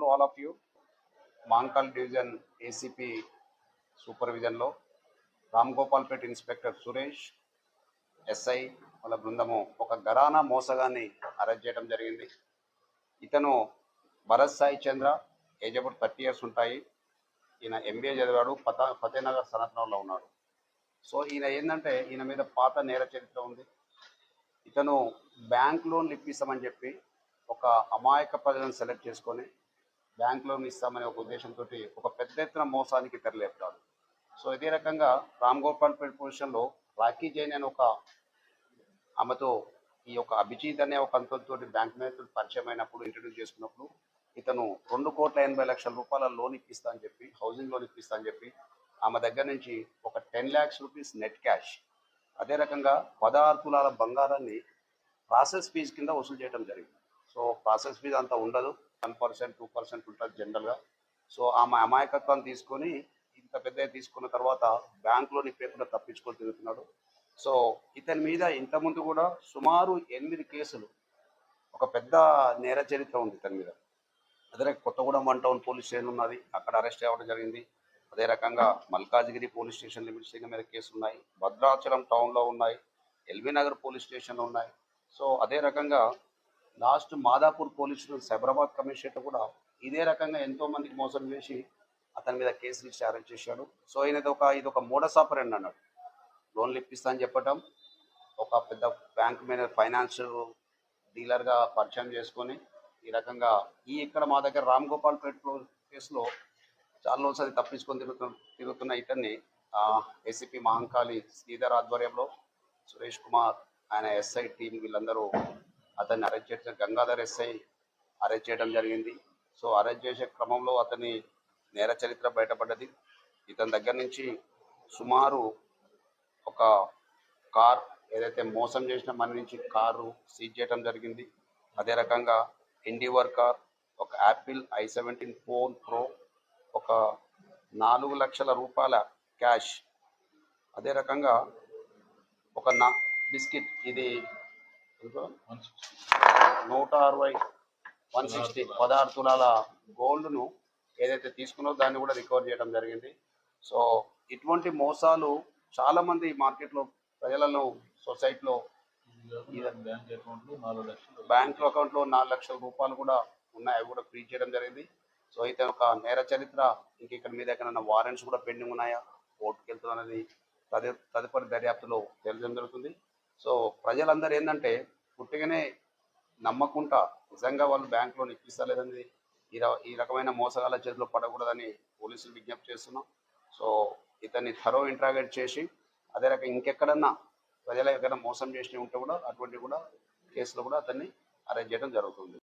afternoon, all of you. Mankal division ACP సూపర్విజన్లో Ram Gopalpet inspector Suresh SI వాళ్ళ బృందము ఒక ఘరానా మోసగాన్ని అరెస్ట్ చేయడం జరిగింది. ఇతను Bharat Sai Chandra, age about 30 years ఉంటాయి. ఈయన ఎంబీఏ చదివాడు, ఫతేనగర్ సనత్నగర్లో ఉన్నాడు. సో ఈయన ఏంటంటే ఈయన మీద పాత నేర చరిత్ర ఉంది. ఇతను బ్యాంక్ లోన్లు ఇప్పిస్తామని చెప్పి ఒక అమాయక ప్రజలను సెలెక్ట్ చేసుకొని బ్యాంక్ లోన్ ఇస్తామనే ఒక ఉద్దేశంతో ఒక పెద్ద ఎత్తున మోసానికి తెరలేపుతాడు. సో ఇదే రకంగా రామ్ గోపాల్పేట్ పొజిషన్లో రాఖీ జైన్ అనే ఒక ఆమెతో ఈ యొక్క అభిజిత్ అనే ఒక అంతంతో బ్యాంక్ మేనేజర్ పరిచయం అయినప్పుడు ఇంట్రడ్యూస్ చేసుకున్నప్పుడు ఇతను 2,80,00,000 రూపాయల లోన్ ఇప్పిస్తా అని చెప్పి, హౌసింగ్ లోన్ ఇప్పిస్తా అని చెప్పి ఆమె దగ్గర నుంచి ఒక 10 lakhs రూపీస్ నెట్ క్యాష్, అదే రకంగా 16 తులాల బంగారాన్ని ప్రాసెస్ ఫీజు కింద వసూలు చేయడం జరిగింది. సో ప్రాసెస్ ఫీజు అంతా ఉండదు, 1%, 2% ఉంటుంది జనరల్గా. సో ఆమె అమాయకత్వాన్ని తీసుకొని ఇంత పెద్ద తీసుకున్న తర్వాత బ్యాంకులోని ఇప్పకుండా తప్పించుకొని తిరుగుతున్నాడు. సో ఇతని మీద ఇంతకుముందు కూడా సుమారు 8 కేసులు, ఒక పెద్ద నేర చరిత్ర ఉంది ఇతని మీద. అదే కొత్తగూడెం 1 టౌన్ పోలీస్ స్టేషన్ ఉన్నది, అక్కడ అరెస్ట్ అవ్వడం జరిగింది. అదే రకంగా మల్కాజ్గిరి పోలీస్ స్టేషన్ లిమిట్స్ మీద కేసులు ఉన్నాయి, భద్రాచలం టౌన్లో ఉన్నాయి, ఎల్బీ నగర్ పోలీస్ స్టేషన్లో ఉన్నాయి. సో అదే రకంగా last Madhapur police station, Cyberabad commissioner కూడా ఇదే రకంగా ఎంతో మందికి మోసం చేసి అతని మీద కేసులు ఇచ్చి అరెస్ట్ చేశాడు. సో ఇది ఒక మోడస్ ఆపరెండి అన్నాడు. లోన్లు ఇప్పిస్తా అని చెప్పటం, ఒక పెద్ద బ్యాంక్ మేనేజర్, ఫైనాన్స్ డీలర్గా పరిచయం చేసుకొని ఈ రకంగా ఇక్కడ మా దగ్గర రామ్ గోపాల్పేట్ కేసులో చాలా రోజులు తప్పించుకొని తిరుగుతున్న ఇతన్ని ఏసీపీ మహంకాళి శ్రీధర్ ఆధ్వర్యంలో సురేష్ కుమార్, ఆయన ఎస్ఐ టీం వీళ్ళందరూ అతన్ని అరెస్ట్ చేసిన గంగాధర్ ఎస్ఐ అరెస్ట్ చేయడం జరిగింది. సో అరెస్ట్ చేసే క్రమంలో అతని నేర చరిత్ర బయటపడ్డది. ఇతని దగ్గర నుంచి సుమారు ఒక కార్, ఏదైతే మోసం చేసిన మన నుంచి కారు సీజ్ చేయడం జరిగింది. అదే రకంగా ఎండివర్ కార్, ఒక యాపిల్ i17 ఫోన్ ప్రో, ఒక 4 లక్షల రూపాయల క్యాష్, అదే రకంగా ఒక బిస్కెట్, ఇది 16 తులాల గోల్డ్ను ఏదైతే తీసుకున్నో దాన్ని కూడా రికవర్ చేయడం జరిగింది. సో ఇటువంటి మోసాలు చాలా మంది మార్కెట్లో, ప్రజలలో, సొసైటీలో బ్యాంక్ అకౌంట్లో 4 లక్షల రూపాయలు కూడా ఉన్నాయి, అవి కూడా ఫ్రీ చేయడం జరిగింది. సో అయితే ఒక నేర చరిత్ర, ఇక్కడ మీద ఎక్కడైనా వారెంట్స్ కూడా పెండింగ్ ఉన్నాయా, కోర్టుకు వెళ్తున్నది తదుపరి దర్యాప్తులో తెలియడం జరుగుతుంది. సో ప్రజలందరూ ఏంటంటే పుట్టిగానే నమ్మకుండా నిజంగా వాళ్ళు బ్యాంకులో ఇప్పిస్తలేదని ఈ రకమైన మోసగాల చేతిలో పడకూడదని పోలీసులు విజ్ఞప్తి చేస్తున్నాం. సో ఇతన్ని థరో ఇంట్రాగేట్ చేసి అదే రకంగా ఇంకెక్కడన్నా ప్రజల ఎక్కడైనా మోసం చేసి ఉంటే కూడా అటువంటి కూడా కేసులో కూడా అతన్ని అరెస్ట్ చేయడం జరుగుతుంది.